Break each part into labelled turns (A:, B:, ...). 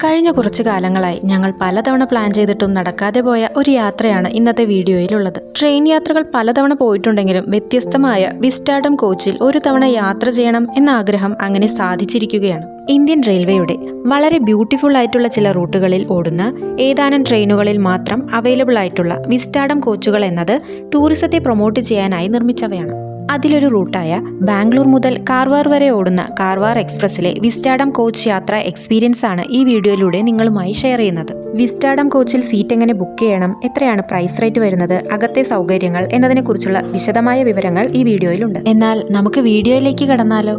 A: കഴിഞ്ഞ കുറച്ചു കാലങ്ങളായി ഞങ്ങൾ പലതവണ പ്ലാൻ ചെയ്തിട്ടും നടക്കാതെ പോയ ഒരു യാത്രയാണ് ഇന്നത്തെ വീഡിയോയിലുള്ളത്. ട്രെയിൻ യാത്രകൾ പലതവണ പോയിട്ടുണ്ടെങ്കിലും വ്യത്യസ്തമായ വിസ്റ്റാഡം കോച്ചിൽ ഒരു തവണ യാത്ര ചെയ്യണം എന്ന ആഗ്രഹം അങ്ങനെ സാധിച്ചിരിക്കുകയാണ്. ഇന്ത്യൻ റെയിൽവേയുടെ വളരെ ബ്യൂട്ടിഫുൾ ആയിട്ടുള്ള ചില റൂട്ടുകളിൽ ഓടുന്ന ഏതാനും ട്രെയിനുകളിൽ മാത്രം അവൈലബിൾ ആയിട്ടുള്ള വിസ്റ്റാഡം കോച്ചുകൾ എന്നത് ടൂറിസത്തെ പ്രൊമോട്ട് ചെയ്യാനായി നിർമ്മിച്ചവയാണ്. അതിലൊരു റൂട്ടായ ബാംഗ്ലൂർ മുതൽ കാർവാർ വരെ ഓടുന്ന കാർവാർ എക്സ്പ്രസിലെ വിസ്റ്റാഡം കോച്ച് യാത്ര എക്സ്പീരിയൻസ് ആണ് ഈ വീഡിയോയിലൂടെ നിങ്ങളുമായി ഷെയർ ചെയ്യുന്നത്. വിസ്റ്റാഡം കോച്ചിൽ സീറ്റ് എങ്ങനെ ബുക്ക് ചെയ്യണം, എത്രയാണ് പ്രൈസ് റേറ്റ് വരുന്നത്, അകത്തെ സൗകര്യങ്ങൾ എന്നതിനെക്കുറിച്ചുള്ള വിശദമായ വിവരങ്ങൾ ഈ വീഡിയോയിലുണ്ട്. എന്നാൽ നമുക്ക് വീഡിയോയിലേക്ക് കടന്നാലോ?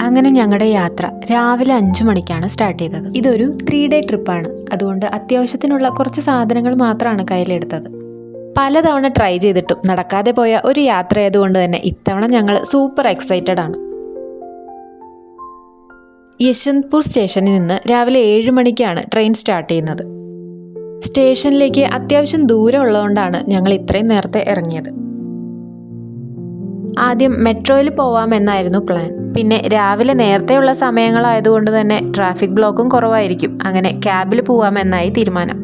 A: അങ്ങനെ ഞങ്ങളുടെ യാത്ര രാവിലെ 5 മണിക്കാണ് സ്റ്റാർട്ട് ചെയ്തത്. ഇതൊരു 3 ഡേ ട്രിപ്പാണ്. അതുകൊണ്ട് അത്യാവശ്യത്തിനുള്ള കുറച്ച് സാധനങ്ങൾ മാത്രമാണ് കയ്യിലെടുത്തത്. പലതവണ ട്രൈ ചെയ്തിട്ടും നടക്കാതെ പോയ ഒരു യാത്രയായതുകൊണ്ട് തന്നെ ഇത്തവണ ഞങ്ങൾ സൂപ്പർ എക്സൈറ്റഡ് ആണ്. യശ്വന്ത്പൂർ സ്റ്റേഷനിൽ നിന്ന് രാവിലെ 7 മണിക്കാണ് ട്രെയിൻ സ്റ്റാർട്ട് ചെയ്യുന്നത്. സ്റ്റേഷനിലേക്ക് അത്യാവശ്യം ദൂരം ഉള്ളതുകൊണ്ടാണ് ഞങ്ങൾ ഇത്രയും നേരത്തെ ഇറങ്ങിയത്. ആദ്യം മെട്രോയിൽ പോവാമെന്നായിരുന്നു പ്ലാൻ. പിന്നെ രാവിലെ നേരത്തെയുള്ള സമയങ്ങളായതുകൊണ്ട് തന്നെ ട്രാഫിക് ബ്ലോക്കും കുറവായിരിക്കും. അങ്ങനെ ക്യാബിൽ പോവാമെന്നായി തീരുമാനം.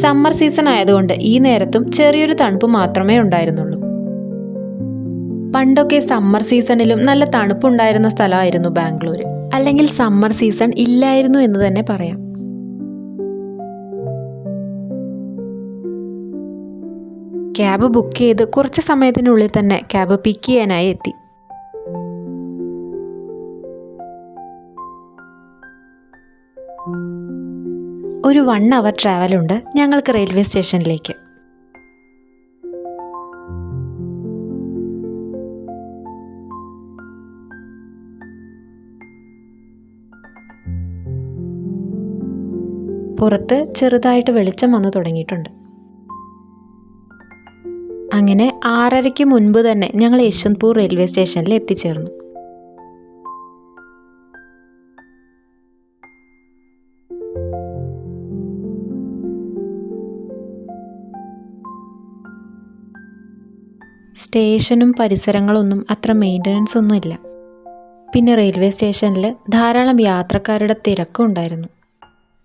A: സമ്മർ സീസൺ ആയതുകൊണ്ട് ഈ നേരത്തും ചെറിയൊരു തണുപ്പ് മാത്രമേ ഉണ്ടായിരുന്നുള്ളൂ. പണ്ടൊക്കെ സമ്മർ സീസണിലും നല്ല തണുപ്പുണ്ടായിരുന്ന സ്ഥലമായിരുന്നു ബാംഗ്ലൂർ. അല്ലെങ്കിൽ സമ്മർ സീസൺ ഇല്ലായിരുന്നു എന്ന് തന്നെ പറയാം. ക്യാബ് ബുക്ക് ചെയ്ത് കുറച്ച് സമയത്തിനുള്ളിൽ തന്നെ ക്യാബ് പിക്ക് ചെയ്യാനായി എത്തി. ഒരു 1 അവർ ട്രാവലുണ്ട് ഞങ്ങൾക്ക് റെയിൽവേ സ്റ്റേഷനിലേക്ക്. പുറത്ത് ചെറുതായിട്ട് വെളിച്ചം വന്നു തുടങ്ങിയിട്ടുണ്ട്. അങ്ങനെ 6:30 മുൻപ് തന്നെ ഞങ്ങൾ യശ്വന്ത്പൂർ റെയിൽവേ സ്റ്റേഷനിൽ എത്തിച്ചേർന്നു. സ്റ്റേഷനും പരിസരങ്ങളൊന്നും അത്ര മെയിൻ്റനൻസ് ഒന്നും ഇല്ല. പിന്നെ റെയിൽവേ സ്റ്റേഷനിൽ ധാരാളം യാത്രക്കാരുടെ തിരക്കും ഉണ്ടായിരുന്നു.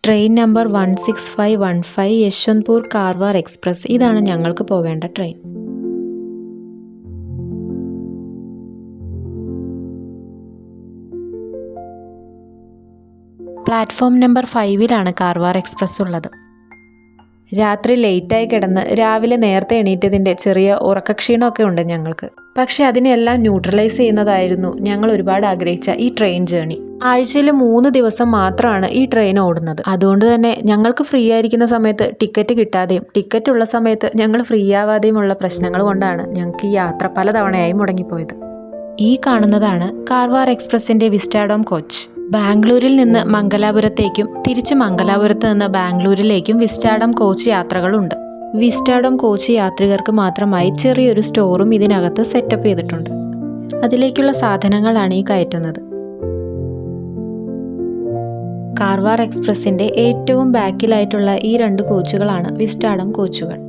A: Train number 16515 Yesvantpur Karwar express, ഇതാണ് ഞങ്ങൾക്ക് പോവേണ്ട ട്രെയിൻ. പ്ലാറ്റ്ഫോം നമ്പർ 5-ലാണ് കാർവാർ എക്സ്പ്രസ് ഉള്ളത്. രാത്രി ലേറ്റായി കിടന്ന് രാവിലെ നേരത്തെ എണീറ്റതിൻ്റെ ചെറിയ ഉറക്കക്ഷീണമൊക്കെ ഉണ്ട് ഞങ്ങൾക്ക്. പക്ഷെ അതിനെല്ലാം ന്യൂട്രലൈസ് ചെയ്യുന്നതായിരുന്നു ഞങ്ങൾ ഒരുപാട് ആഗ്രഹിച്ച ഈ ട്രെയിൻ ജേണി. ആഴ്ചയിൽ 3 ദിവസം മാത്രമാണ് ഈ ട്രെയിൻ ഓടുന്നത്. അതുകൊണ്ട് തന്നെ ഞങ്ങൾക്ക് ഫ്രീ ആയിരിക്കുന്ന സമയത്ത് ടിക്കറ്റ് കിട്ടാതെയും ടിക്കറ്റ് ഉള്ള സമയത്ത് ഞങ്ങൾ ഫ്രീ ആവാതെയുമുള്ള പ്രശ്നങ്ങൾ കൊണ്ടാണ് ഞങ്ങൾക്ക് ഈ യാത്ര പലതവണയായി മുടങ്ങിപ്പോയത്. ഈ കാണുന്നതാണ് കാർവാർ എക്സ്പ്രസിന്റെ വിസ്റ്റാഡം കോച്ച്. ബാംഗ്ലൂരിൽ നിന്ന് മംഗലാപുരത്തേക്കും തിരിച്ച് മംഗലാപുരത്ത് നിന്ന് ബാംഗ്ലൂരിലേക്കും വിസ്റ്റാഡം കോച്ച് യാത്രകളുണ്ട്. വിസ്റ്റാഡം കോച്ച് യാത്രികർക്ക് മാത്രമായി ചെറിയൊരു സ്റ്റോറും ഇതിനകത്ത് സെറ്റപ്പ് ചെയ്തിട്ടുണ്ട്. അതിലേക്കുള്ള സാധനങ്ങളാണ് ഈ കയറ്റുന്നത്. കാർവാർ എക്സ്പ്രസിന്റെ ഏറ്റവും ബാക്കിലായിട്ടുള്ള ഈ 2 കോച്ചുകളാണ് വിസ്റ്റാഡം കോച്ചുകൾ.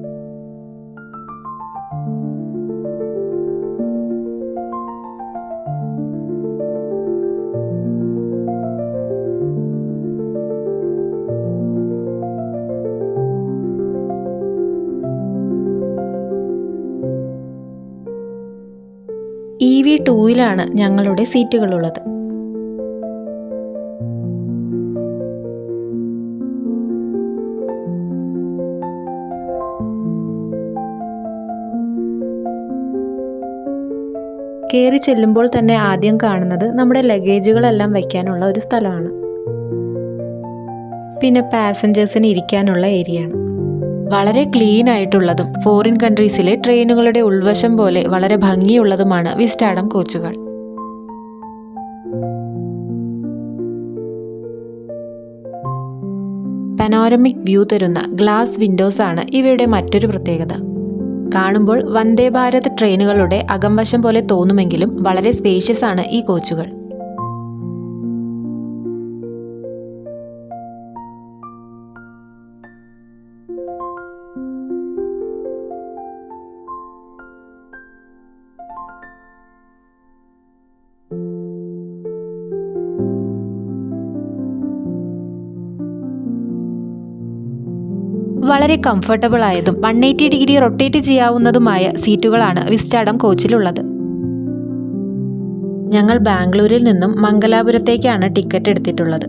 A: EV2-ലാണ് ഞങ്ങളുടെ സീറ്റുകളുള്ളത്. കയറി ചെല്ലുമ്പോൾ തന്നെ ആദ്യം കാണുന്നത് നമ്മുടെ ലഗേജുകളെല്ലാം വയ്ക്കാനുള്ള ഒരു സ്ഥലമാണ്. പിന്നെ പാസഞ്ചേഴ്സിന് ഇരിക്കാനുള്ള ഏരിയയാണ്. വളരെ ക്ലീൻ ആയിട്ടുള്ളതും ഫോറിൻ കൺട്രീസിലെ ട്രെയിനുകളുടെ ഉൾവശം പോലെ വളരെ ഭംഗിയുള്ളതുമാണ് വിസ്റ്റാഡം കോച്ചുകൾ. പനോരമിക് വ്യൂ തരുന്ന ഗ്ലാസ് വിൻഡോസ് ആണ് ഇവയുടെ മറ്റൊരു പ്രത്യേകത. കാണുമ്പോൾ വന്ദേ ഭാരത് ട്രെയിനുകളുടെ അകംവശം പോലെ തോന്നുമെങ്കിലും വളരെ സ്പേഷ്യസ് ആണ് ഈ കോച്ചുകൾ. വളരെ കംഫർട്ടബിൾ ആയതും 180 ഡിഗ്രി റൊട്ടേറ്റ് ചെയ്യാവുന്നതുമായ സീറ്റുകളാണ് വിസ്റ്റാഡം കോച്ചിലുള്ളത്. ഞങ്ങൾ ബാംഗ്ലൂരിൽ നിന്നും മംഗലാപുരത്തേക്കാണ് ടിക്കറ്റ് എടുത്തിട്ടുള്ളത്.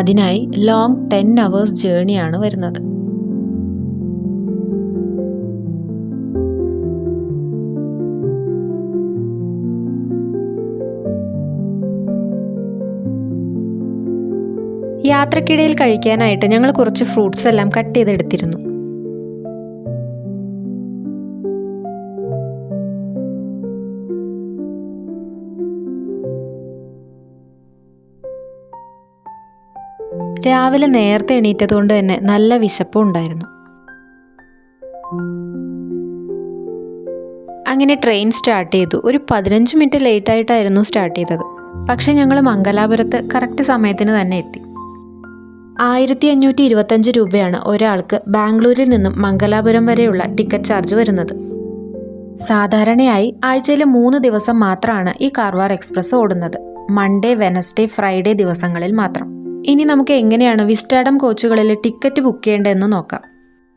A: അതിനായി ലോങ് 10 hours ജേർണിയാണ് വരുന്നത്. യാത്രക്കിടയിൽ കഴിക്കാനായിട്ട് ഞങ്ങൾ കുറച്ച് ഫ്രൂട്ട്സ് എല്ലാം കട്ട് ചെയ്തെടുത്തിരുന്നു. രാവിലെ നേരത്തെ എണീറ്റതുകൊണ്ട് തന്നെ നല്ല വിശപ്പും ഉണ്ടായിരുന്നു. അങ്ങനെ ട്രെയിൻ സ്റ്റാർട്ട് ചെയ്തു. ഒരു 15 മിനിറ്റ് ലേറ്റ് ആയിട്ടായിരുന്നു സ്റ്റാർട്ട് ചെയ്തത്. പക്ഷെ ഞങ്ങൾ മംഗലാപുരത്ത് കറക്റ്റ് സമയത്തിന് തന്നെ എത്തി. 1525 രൂപയാണ് ഒരാൾക്ക് ബാംഗ്ലൂരിൽ നിന്നും മംഗലാപുരം വരെയുള്ള ടിക്കറ്റ് ചാർജ് വരുന്നത്. സാധാരണയായി ആഴ്ചയിൽ 3 ദിവസം മാത്രമാണ് ഈ കാർവാർ എക്സ്പ്രസ് ഓടുന്നത്. മൺഡേ, വെനസ്ഡേ, ഫ്രൈഡേ ദിവസങ്ങളിൽ മാത്രം. ഇനി നമുക്ക് എങ്ങനെയാണ് വിസ്റ്റാഡം കോച്ചുകളിൽ ടിക്കറ്റ് ബുക്ക് ചെയ്യേണ്ടതെന്ന് നോക്കാം.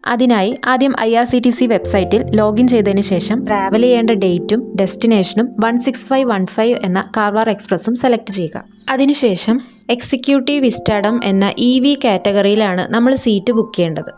A: അതിനായി ആദ്യം IRCTC വെബ്സൈറ്റിൽ ലോഗിൻ ചെയ്തതിന് ശേഷം ട്രാവൽ ചെയ്യേണ്ട ഡേറ്റും ഡെസ്റ്റിനേഷനും 16515 എന്ന കാർവാർ എക്സ്പ്രസും സെലക്ട് ചെയ്യുക. അതിനുശേഷം എക്സിക്യൂട്ടീവ് വിസ്റ്റാഡം എന്ന EV കാറ്റഗറിയിലാണ് നമ്മൾ സീറ്റ് ബുക്ക് ചെയ്യേണ്ടത്.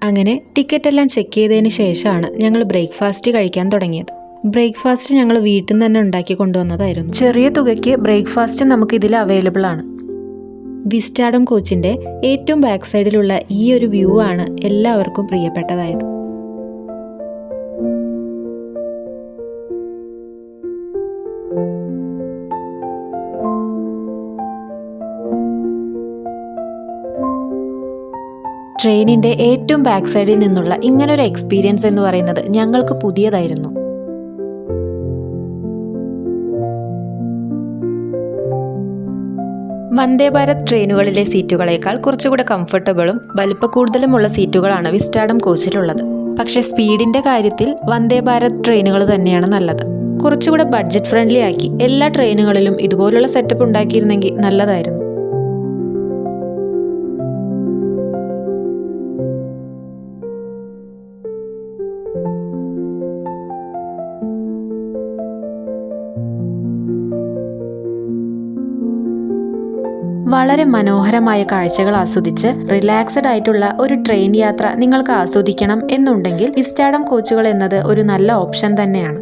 A: അങ്ങനെ ടിക്കറ്റ് എല്ലാം ചെക്ക് ചെയ്തതിന് ശേഷമാണ് ഞങ്ങൾ ബ്രേക്ക്ഫാസ്റ്റ് കഴിക്കാൻ തുടങ്ങിയത്. ബ്രേക്ക്ഫാസ്റ്റ് ഞങ്ങൾ വീട്ടിൽ നിന്ന് തന്നെ ഉണ്ടാക്കി കൊണ്ടുവന്നതായിരുന്നു. ചെറിയ തുകയ്ക്ക് ബ്രേക്ക്ഫാസ്റ്റ് നമുക്കിതിൽ അവൈലബിൾ ആണ്. വിസ്റ്റാഡം കോച്ചിൻ്റെ ഏറ്റവും ബാക്ക് സൈഡിലുള്ള ഈ ഒരു വ്യൂ ആണ് എല്ലാവർക്കും പ്രിയപ്പെട്ടതായത്. ട്രെയിനിൻ്റെ ഏറ്റവും ബാക്ക് സൈഡിൽ നിന്നുള്ള ഇങ്ങനൊരു എക്സ്പീരിയൻസ് എന്ന് പറയുന്നത് ഞങ്ങൾക്ക് പുതിയതായിരുന്നു. വന്ദേ ഭാരത് ട്രെയിനുകളിലെ സീറ്റുകളേക്കാൾ കുറച്ചുകൂടെ കംഫർട്ടബിളും വലിപ്പക്കൂടുതലുമുള്ള സീറ്റുകളാണ് വിസ്റ്റാഡം കോച്ചിലുള്ളത്. പക്ഷേ സ്പീഡിൻ്റെ കാര്യത്തിൽ വന്ദേ ഭാരത് ട്രെയിനുകൾ തന്നെയാണ് നല്ലത്. കുറച്ചുകൂടെ ബഡ്ജറ്റ് ഫ്രണ്ട്ലി ആക്കി എല്ലാ ട്രെയിനുകളിലും ഇതുപോലുള്ള സെറ്റപ്പ് ഉണ്ടാക്കിയിരുന്നെങ്കിൽ നല്ലതായിരുന്നു. വളരെ മനോഹരമായ കാഴ്ചകൾ ആസ്വദിച്ച് റിലാക്സ്ഡ് ആയിട്ടുള്ള ഒരു ട്രെയിൻ യാത്ര നിങ്ങൾക്ക് ആസ്വദിക്കണം എന്നുണ്ടെങ്കിൽ വിസ്റ്റാഡം കോച്ചുകൾ എന്നത് ഒരു നല്ല ഓപ്ഷൻ തന്നെയാണ്.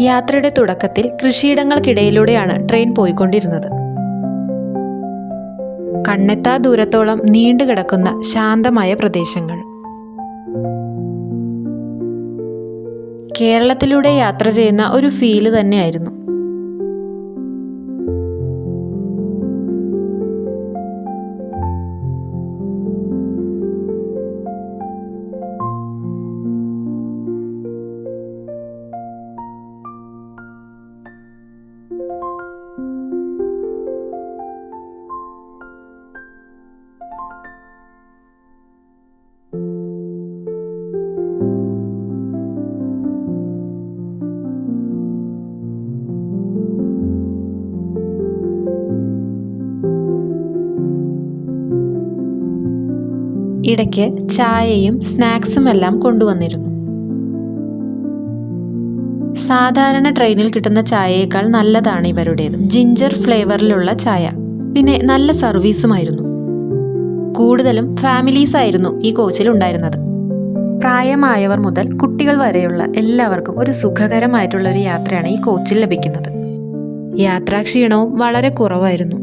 A: യാത്രയുടെ തുടക്കത്തിൽ കൃഷിയിടങ്ങൾക്കിടയിലൂടെയാണ് ട്രെയിൻ പോയിക്കൊണ്ടിരുന്നത്. കണ്ണെത്താ ദൂരത്തോളം നീണ്ടുകിടക്കുന്ന ശാന്തമായ പ്രദേശങ്ങൾ. കേരളത്തിലൂടെ യാത്ര ചെയ്യുന്ന ഒരു ഫീല് തന്നെയായിരുന്നു. ഇടയ്ക്ക് ചായയും സ്നാക്സും എല്ലാം കൊണ്ടുവന്നിരുന്നു. സാധാരണ ട്രെയിനിൽ കിട്ടുന്ന ചായയേക്കാൾ നല്ലതാണ് ഇവരുടേത്. ജിഞ്ചർ ഫ്ലേവറിലുള്ള ചായ, പിന്നെ നല്ല സർവീസുമായിരുന്നു. കൂടുതലും ഫാമിലീസ് ആയിരുന്നു ഈ കോച്ചിൽ ഉണ്ടായിരുന്നത്. പ്രായമായവർ മുതൽ കുട്ടികൾ വരെയുള്ള എല്ലാവർക്കും ഒരു സുഖകരമായിട്ടുള്ള ഒരു യാത്രയാണ് ഈ കോച്ചിൽ ലഭിക്കുന്നത്. യാത്രാക്ഷീണവും വളരെ കുറവായിരുന്നു.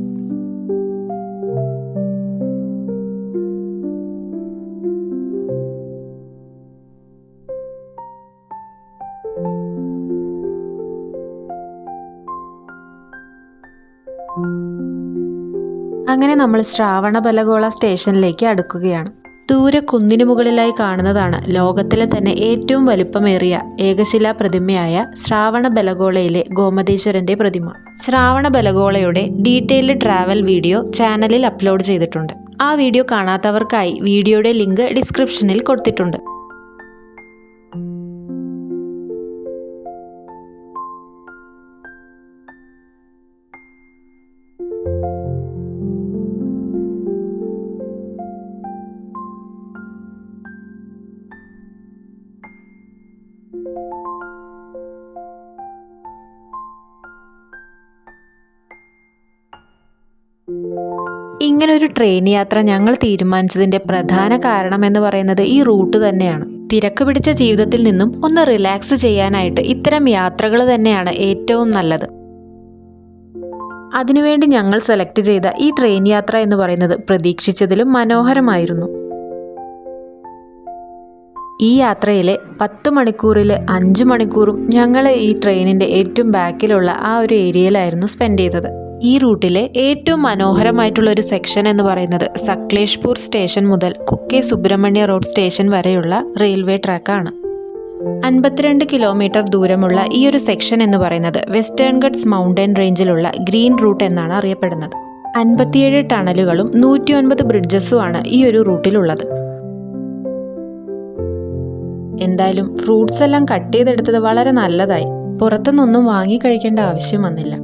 A: അങ്ങനെ നമ്മൾ ശ്രാവണബെലഗോള സ്റ്റേഷനിലേക്ക് അടുക്കുകയാണ്. ദൂരെ കുന്നിനു മുകളിലായി കാണുന്നതാണ് ലോകത്തിലെ തന്നെ ഏറ്റവും വലിപ്പമേറിയ ഏകശിലാ പ്രതിമയായ ശ്രാവണബെലഗോളയിലെ ഗോമതേശ്വരന്റെ പ്രതിമ. ശ്രാവണബെലഗോളയുടെ ഡീറ്റെയിൽഡ് ട്രാവൽ വീഡിയോ ചാനലിൽ അപ്ലോഡ് ചെയ്തിട്ടുണ്ട്. ആ വീഡിയോ കാണാത്തവർക്കായി വീഡിയോയുടെ ലിങ്ക് ഡിസ്ക്രിപ്ഷനിൽ കൊടുത്തിട്ടുണ്ട്. ഇങ്ങനൊരു ട്രെയിൻ യാത്ര ഞങ്ങൾ തീരുമാനിച്ചതിൻ്റെ പ്രധാന കാരണം എന്ന് പറയുന്നത് ഈ റൂട്ട് തന്നെയാണ്. തിരക്ക് പിടിച്ച ജീവിതത്തിൽ നിന്നും ഒന്ന് റിലാക്സ് ചെയ്യാനായിട്ട് ഇത്തരം യാത്രകൾ തന്നെയാണ് ഏറ്റവും നല്ലത്. അതിനുവേണ്ടി ഞങ്ങൾ സെലക്ട് ചെയ്ത ഈ ട്രെയിൻ യാത്ര എന്ന് പറയുന്നത് പ്രതീക്ഷിച്ചതിലും മനോഹരമായിരുന്നു. ഈ യാത്രയിലെ 10 മണിക്കൂറിൽ 5 മണിക്കൂറും ഞങ്ങൾ ഈ ട്രെയിനിൻ്റെ ഏറ്റവും ബാക്കിലുള്ള ആ ഒരു ഏരിയയിലായിരുന്നു സ്പെൻഡ് ചെയ്തത്. ഈ റൂട്ടിലെ ഏറ്റവും മനോഹരമായിട്ടുള്ള ഒരു സെക്ഷൻ എന്ന് പറയുന്നത് സക്ലേഷ്പൂർ സ്റ്റേഷൻ മുതൽ കുക്കെ സുബ്രഹ്മണ്യ റോഡ് സ്റ്റേഷൻ വരെയുള്ള റെയിൽവേ ട്രാക്കാണ്. 52 കിലോമീറ്റർ ദൂരമുള്ള ഈ ഒരു സെക്ഷൻ എന്ന് പറയുന്നത് വെസ്റ്റേൺ ഗട്ട്സ് മൗണ്ടൻ റേഞ്ചിലുള്ള ഗ്രീൻ റൂട്ട് എന്നാണ് അറിയപ്പെടുന്നത്. 57 ടണലുകളും 109 ബ്രിഡ്ജസുമാണ് ഈ ഒരു റൂട്ടിലുള്ളത്. എന്തായാലും ഫ്രൂട്ട്സ് എല്ലാം കട്ട് ചെയ്തെടുത്തത് വളരെ നല്ലതായി. പുറത്തുനിന്നൊന്നും വാങ്ങി കഴിക്കേണ്ട ആവശ്യം വന്നില്ല.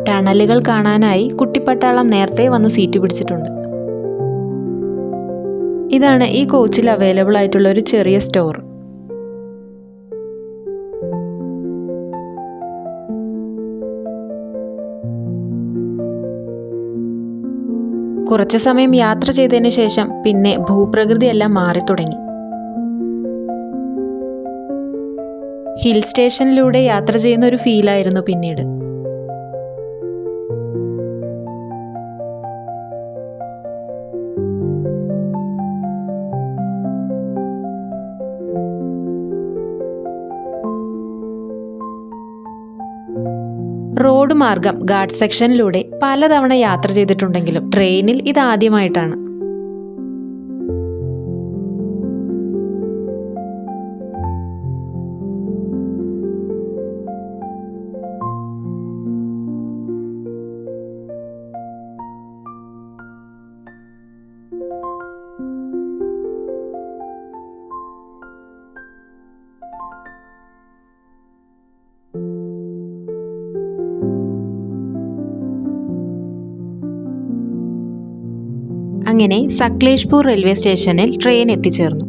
A: ടണലുകൾ കാണാനായി കുട്ടിപ്പട്ടാളം നേരത്തെ വന്ന് സീറ്റ് പിടിച്ചിട്ടുണ്ട്. ഇതാണ് ഈ കോച്ചിൽ അവൈലബിൾ ആയിട്ടുള്ള ഒരു ചെറിയ സ്റ്റോർ. കുറച്ചു സമയം യാത്ര ചെയ്തതിന് ശേഷം പിന്നെ ഭൂപ്രകൃതിയെല്ലാം മാറി തുടങ്ങി. ഹിൽ സ്റ്റേഷനിലൂടെ യാത്ര ചെയ്യുന്ന ഒരു ഫീലായിരുന്നു പിന്നീട്. റോഡ് മാർഗം ഘാട്ട് സെക്ഷനിലൂടെ പലതവണ യാത്ര ചെയ്തിട്ടുണ്ടെങ്കിലും ട്രെയിനിൽ ഇതാദ്യമായിട്ടാണ്. അങ്ങനെ സക്ലേഷ്പൂർ റെയിൽവേ സ്റ്റേഷനിൽ ട്രെയിൻ എത്തിച്ചേർന്നു.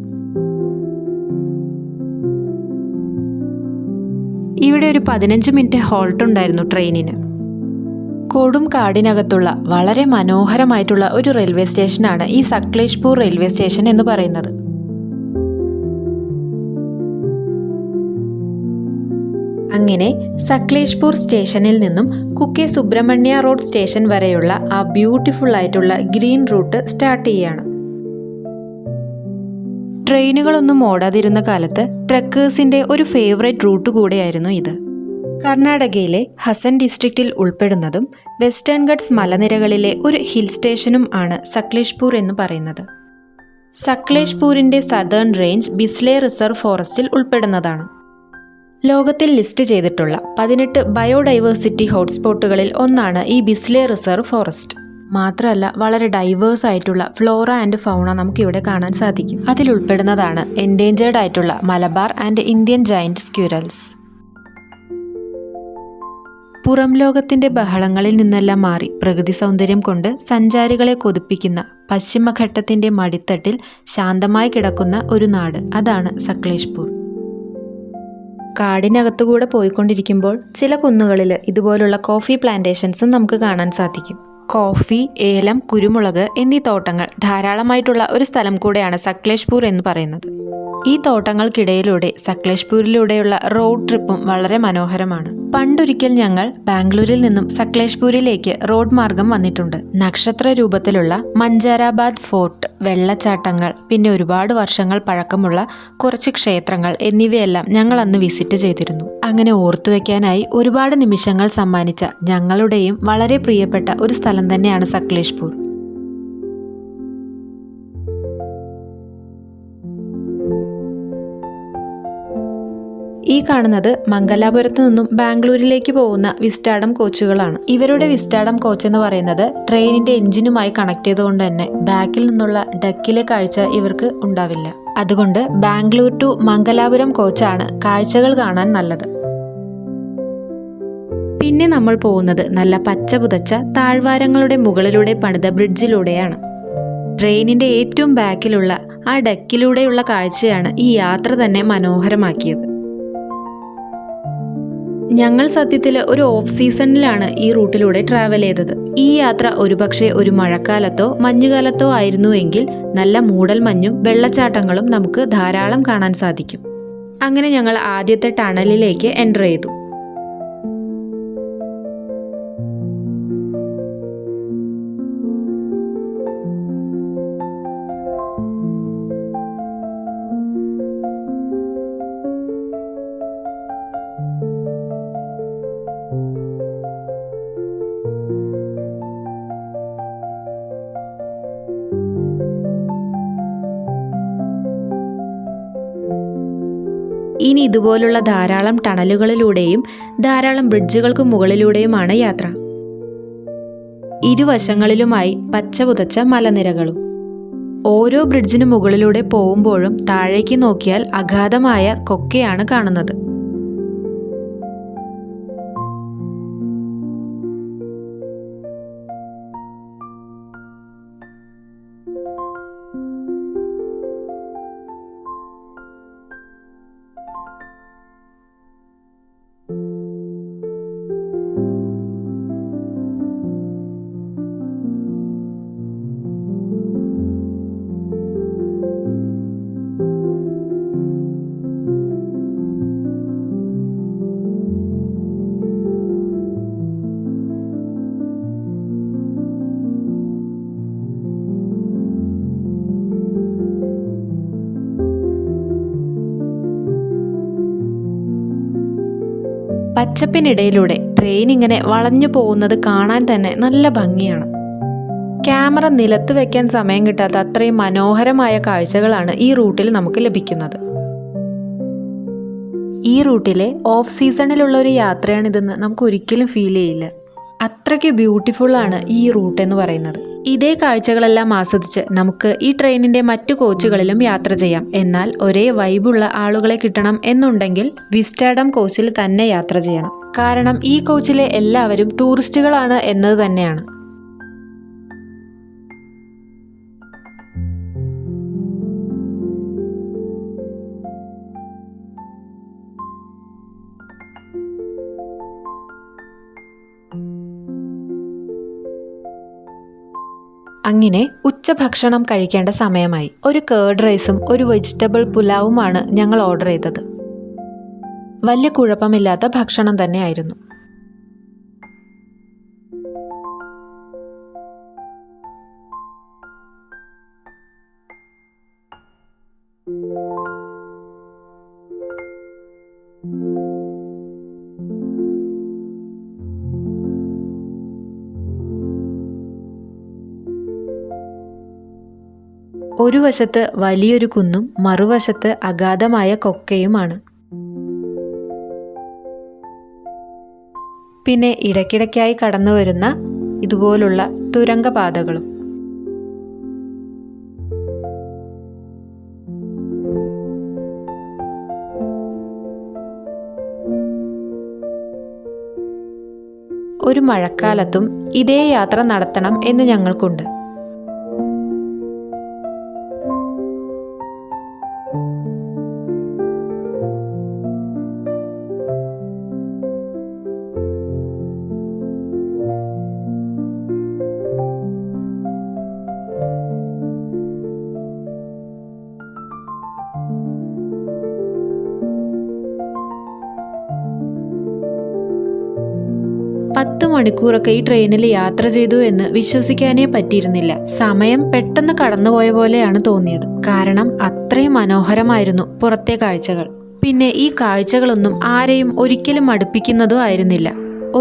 A: ഇവിടെ ഒരു 15 മിനിറ്റ് ഹോൾട്ട് ഉണ്ടായിരുന്നു ട്രെയിനിന്. കൊടും കാടിനകത്തുള്ള വളരെ മനോഹരമായിട്ടുള്ള ഒരു റെയിൽവേ സ്റ്റേഷനാണ് ഈ സക്ലേഷ്പൂർ റെയിൽവേ സ്റ്റേഷൻ എന്ന് പറയുന്നത്. അങ്ങനെ സക്ലേഷ്പൂർ സ്റ്റേഷനിൽ നിന്നും കുക്കെ സുബ്രഹ്മണ്യ റോഡ് സ്റ്റേഷൻ വരെയുള്ള ആ ബ്യൂട്ടിഫുൾ ആയിട്ടുള്ള ഗ്രീൻ റൂട്ട് സ്റ്റാർട്ട് ചെയ്യാണ്. ട്രെയിനുകളൊന്നും ഓടാതിരുന്ന കാലത്ത് ട്രക്കേഴ്സിന്റെ ഒരു ഫേവറേറ്റ് റൂട്ട് കൂടെയായിരുന്നു ഇത്. കർണാടകയിലെ ഹസൻ ഡിസ്ട്രിക്റ്റിൽ ഉൾപ്പെടുന്നതും വെസ്റ്റേൺ ഗട്ട്സ് മലനിരകളിലെ ഒരു ഹിൽ സ്റ്റേഷനും ആണ് സക്ലേഷ്പൂർ എന്ന് പറയുന്നത്. സക്ലേഷ്പൂരിന്റെ സദേൺ റേഞ്ച് ബിസ്ലെ റിസർവ് ഫോറസ്റ്റിൽ ഉൾപ്പെടുന്നതാണ്. ലോകത്തിൽ ലിസ്റ്റ് ചെയ്തിട്ടുള്ള 18 ബയോഡൈവേഴ്സിറ്റി ഹോട്ട്സ്പോട്ടുകളിൽ ഒന്നാണ് ഈ ബിസ്ലെ റിസർവ് ഫോറസ്റ്റ്. മാത്രമല്ല വളരെ ഡൈവേഴ്സ് ആയിട്ടുള്ള ഫ്ലോറ ആൻഡ് ഫൗണ നമുക്കിവിടെ കാണാൻ സാധിക്കും. അതിലുൾപ്പെടുന്നതാണ് എൻഡേഞ്ചേർഡ് ആയിട്ടുള്ള മലബാർ ആൻഡ് ഇന്ത്യൻ ജയന്റ് സ്ക്യൂരൽസ്. പുറം ലോകത്തിന്റെ ബഹളങ്ങളിൽ നിന്നെല്ലാം മാറി പ്രകൃതി സൗന്ദര്യം കൊണ്ട് സഞ്ചാരികളെ കൊതിപ്പിക്കുന്ന പശ്ചിമഘട്ടത്തിന്റെ മടിത്തട്ടിൽ ശാന്തമായി കിടക്കുന്ന ഒരു നാട്, അതാണ് സക്ലേഷ്പൂർ. കാടിനകത്തുകൂടെ പോയിക്കൊണ്ടിരിക്കുമ്പോൾ ചില കുന്നുകളിൽ ഇതുപോലുള്ള കോഫി പ്ലാന്റേഷൻസും നമുക്ക് കാണാൻ സാധിക്കും. കോഫി, ഏലം, കുരുമുളക് എന്നീ തോട്ടങ്ങൾ ധാരാളമായിട്ടുള്ള ഒരു സ്ഥലം കൂടെയാണ് സക്ലേഷ്പൂർ എന്ന് പറയുന്നത്. ഈ തോട്ടങ്ങൾക്കിടയിലൂടെ സക്ലേഷ്പൂരിലൂടെയുള്ള റോഡ് ട്രിപ്പും വളരെ മനോഹരമാണ്. പണ്ടൊരിക്കൽ ഞങ്ങൾ ബാംഗ്ലൂരിൽ നിന്നും സക്ലേഷ്പൂരിലേക്ക് റോഡ് മാർഗം വന്നിട്ടുണ്ട്. നക്ഷത്ര രൂപത്തിലുള്ള മഞ്ചാരാബാദ് ഫോർട്ട്, വെള്ളച്ചാട്ടങ്ങൾ, പിന്നെ ഒരുപാട് വർഷങ്ങൾ പഴക്കമുള്ള കുറച്ച് ക്ഷേത്രങ്ങൾ എന്നിവയെല്ലാം ഞങ്ങൾ അന്ന് വിസിറ്റ് ചെയ്തിരുന്നു. അങ്ങനെ ഓർത്തുവെക്കാനായി ഒരുപാട് നിമിഷങ്ങൾ സമ്മാനിച്ച ഞങ്ങളുടെയും വളരെ പ്രിയപ്പെട്ട ഒരു സ്ഥലം തന്നെയാണ് സക്ലേഷ്പൂർ. ഈ കാണുന്നത് മംഗലാപുരത്ത് നിന്നും ബാംഗ്ലൂരിലേക്ക് പോകുന്ന വിസ്റ്റാഡം കോച്ചുകളാണ്. ഇവരുടെ വിസ്റ്റാഡം കോച്ച് എന്ന് പറയുന്നത് ട്രെയിനിന്റെ എഞ്ചിനുമായി കണക്ട് ചെയ്തുകൊണ്ട് തന്നെ ബാക്കിൽ നിന്നുള്ള ഡെക്കിലെ കാഴ്ച ഇവർക്ക് ഉണ്ടാവില്ല. അതുകൊണ്ട് ബാംഗ്ലൂർ ടു മംഗലാപുരം കോച്ചാണ് കാഴ്ചകൾ കാണാൻ നല്ലത്. പിന്നെ നമ്മൾ പോകുന്നത് നല്ല പച്ച പുതച്ച താഴ്വാരങ്ങളുടെ മുകളിലൂടെ പണിത ബ്രിഡ്ജിലൂടെയാണ്. ട്രെയിനിന്റെ ഏറ്റവും ബാക്കിലുള്ള ആ ഡെക്കിലൂടെയുള്ള കാഴ്ചയാണ് ഈ യാത്ര തന്നെ മനോഹരമാക്കിയത്. ഞങ്ങൾ സത്യത്തിൽ ഒരു ഓഫ് സീസണിലാണ് ഈ റൂട്ടിലൂടെ ട്രാവൽ ചെയ്തത്. ഈ യാത്ര ഒരുപക്ഷെ ഒരു മഴക്കാലത്തോ മഞ്ഞുകാലത്തോ ആയിരുന്നുവെങ്കിൽ നല്ല മൂടൽ മഞ്ഞും വെള്ളച്ചാട്ടങ്ങളും നമുക്ക് ധാരാളം കാണാൻ സാധിക്കും. അങ്ങനെ ഞങ്ങൾ ആദ്യത്തെ ടണലിലേക്ക് എൻ്റർ ചെയ്തു. ഇനി ഇതുപോലുള്ള ധാരാളം ടണലുകളിലൂടെയും ധാരാളം ബ്രിഡ്ജുകൾക്ക് മുകളിലൂടെയുമാണ് യാത്ര. ഇരുവശങ്ങളിലുമായി പച്ച പുതച്ച മലനിരകളും. ഓരോ ബ്രിഡ്ജിന് മുകളിലൂടെ പോകുമ്പോഴും താഴേക്ക് നോക്കിയാൽ അഗാധമായ കൊക്കയാണ് കാണുന്നത്. പച്ചപ്പിനിടയിലൂടെ ട്രെയിൻ ഇങ്ങനെ വളഞ്ഞു പോകുന്നത് കാണാൻ തന്നെ നല്ല ഭംഗിയാണ്. ക്യാമറ നിലത്ത് വെക്കാൻ സമയം കിട്ടാത്ത അത്രയും മനോഹരമായ കാഴ്ചകളാണ് ഈ റൂട്ടിൽ നമുക്ക് ലഭിക്കുന്നത്. ഈ റൂട്ടിലെ ഓഫ് സീസണിലുള്ള ഒരു യാത്രയാണിതെന്ന് നമുക്ക് ഒരിക്കലും ഫീൽ ചെയ്യില്ല. അത്രയ്ക്ക് ബ്യൂട്ടിഫുള്ളാണ് ഈ റൂട്ട് എന്ന് പറയുന്നത്. ഇതേ കാഴ്ചകളെല്ലാം ആസ്വദിച്ച് നമുക്ക് ഈ ട്രെയിനിന്റെ മറ്റു കോച്ചുകളിലും യാത്ര ചെയ്യാം. എന്നാൽ ഒരേ വൈബുള്ള ആളുകളെ കിട്ടണം എന്നുണ്ടെങ്കിൽ വിസ്റ്റാഡം കോച്ചിൽ തന്നെ യാത്ര ചെയ്യണം. കാരണം ഈ കോച്ചിലെ എല്ലാവരും ടൂറിസ്റ്റുകളാണ് എന്നത് തന്നെയാണ്. അങ്ങനെ ഉച്ചഭക്ഷണം കഴിക്കേണ്ട സമയമായി. ഒരു കേർഡ് റൈസും ഒരു വെജിറ്റബിൾ പുലാവുമാണ് ഞങ്ങൾ ഓർഡർ ചെയ്തത്. വലിയ കുഴപ്പമില്ലാത്ത ഭക്ഷണം തന്നെയായിരുന്നു. ഒരു വശത്ത് വലിയൊരു കുന്നും മറുവശത്ത് അഗാധമായ കൊക്കയുമാണ്. പിന്നെ ഇടയ്ക്കിടയ്ക്കായി കടന്നു വരുന്ന ഇതുപോലുള്ള തുരങ്കപാതകളും. ഒരു മഴക്കാലത്തും ഇതേ യാത്ര നടത്തണം എന്ന് ഞങ്ങൾക്കുണ്ട്. പത്ത് മണിക്കൂറൊക്കെ ഈ ട്രെയിനിൽ യാത്ര ചെയ്തു എന്ന് വിശ്വസിക്കാനേ പറ്റിയിരുന്നില്ല. സമയം പെട്ടെന്ന് കടന്നുപോയ പോലെയാണ് തോന്നിയത്. കാരണം അത്രയും മനോഹരമായിരുന്നു പുറത്തെ കാഴ്ചകൾ. പിന്നെ ഈ കാഴ്ചകളൊന്നും ആരെയും ഒരിക്കലും മടുപ്പിക്കുന്നതോ ആയിരുന്നില്ല.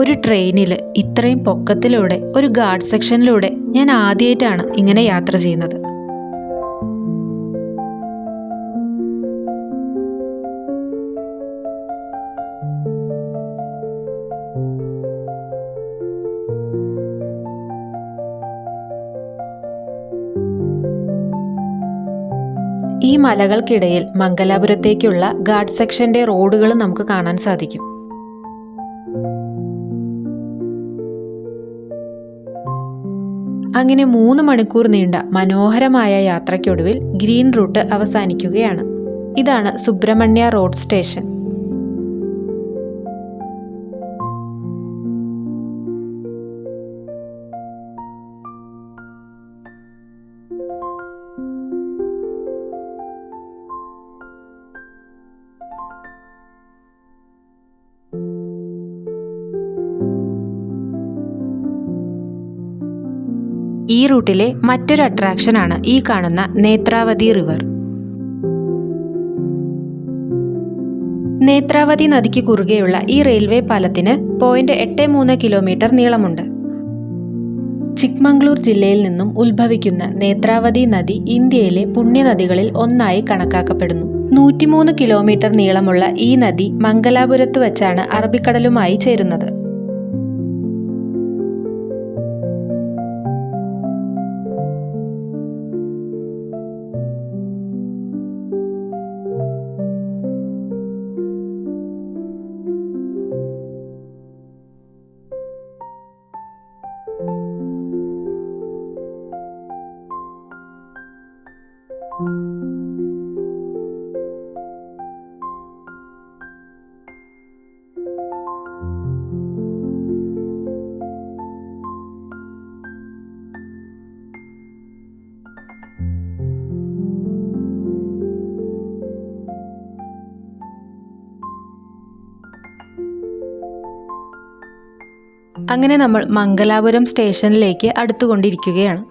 A: ഒരു ട്രെയിനിൽ ഇത്രയും പൊക്കത്തിലൂടെ ഒരു ഗാർഡ് സെക്ഷനിലൂടെ ഞാൻ ആദ്യമായിട്ടാണ് ഇങ്ങനെ യാത്ര ചെയ്യുന്നത്. ഈ മലകൾക്കിടയിൽ മംഗലാപുരത്തേക്കുള്ള ഗാർഡ് സെക്ഷന്റെ റോഡുകൾ നമുക്ക് കാണാൻ സാധിക്കും. അങ്ങനെ 3 മണിക്കൂർ നീണ്ട മനോഹരമായ യാത്രയ്ക്കൊടുവിൽ ഗ്രീൻ റൂട്ട് അവസാനിക്കുകയാണ്. ഇതാണ് സുബ്രഹ്മണ്യ റോഡ് സ്റ്റേഷൻ. ഈ റൂട്ടിലെ മറ്റൊരു അട്രാക്ഷനാണ് ഈ കാണുന്ന നേത്രാവതി റിവർ. നേത്രാവതി നദിക്ക് കുറുകെയുള്ള ഈ റെയിൽവേ പാലത്തിന് 0.83 കിലോമീറ്റർ നീളമുണ്ട്. ചിക്മംഗ്ലൂർ ജില്ലയിൽ നിന്നും ഉത്ഭവിക്കുന്ന നേത്രാവതി നദി ഇന്ത്യയിലെ പുണ്യനദികളിൽ ഒന്നായി കണക്കാക്കപ്പെടുന്നു. 103 കിലോമീറ്റർ നീളമുള്ള ഈ നദി മംഗലാപുരത്ത് വച്ചാണ് അറബിക്കടലുമായി ചേരുന്നത്. അങ്ങനെ നമ്മൾ മംഗലാപുരം സ്റ്റേഷനിലേക്ക് അടുത്തുകൊണ്ടിരിക്കുകയാണ്.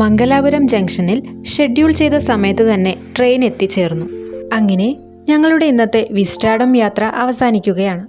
A: മംഗലാപുരം ജംഗ്ഷനിൽ ഷെഡ്യൂൾ ചെയ്ത സമയത്ത് തന്നെ ട്രെയിൻ എത്തിച്ചേർന്നു. അങ്ങനെ ഞങ്ങളുടെ ഇന്നത്തെ വിസ്റ്റാഡം യാത്ര അവസാനിക്കുകയാണ്.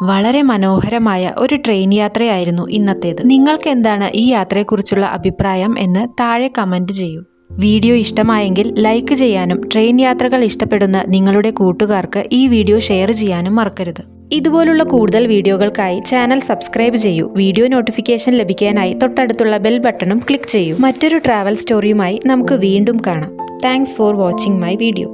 A: വളരെ മനോഹരമായ ഒരു ട്രെയിൻ യാത്രയായിരുന്നു ഇന്നത്തേത്. നിങ്ങൾക്ക് എന്താണ് ഈ യാത്രയെക്കുറിച്ചുള്ള അഭിപ്രായം എന്ന് താഴെ കമൻറ്റ് ചെയ്യൂ. വീഡിയോ ഇഷ്ടമായെങ്കിൽ ലൈക്ക് ചെയ്യാനും ട്രെയിൻ യാത്രകൾ ഇഷ്ടപ്പെടുന്ന നിങ്ങളുടെ കൂട്ടുകാർക്ക് ഈ വീഡിയോ ഷെയർ ചെയ്യാനും മറക്കരുത്. ഇതുപോലുള്ള കൂടുതൽ വീഡിയോകൾക്കായി ചാനൽ സബ്സ്ക്രൈബ് ചെയ്യൂ. വീഡിയോ നോട്ടിഫിക്കേഷൻ ലഭിക്കാനായി തൊട്ടടുത്തുള്ള ബെൽ ബട്ടണും ക്ലിക്ക് ചെയ്യൂ. മറ്റൊരു ട്രാവൽ സ്റ്റോറിയുമായി നമുക്ക് വീണ്ടും കാണാം. Thanks for watching my video.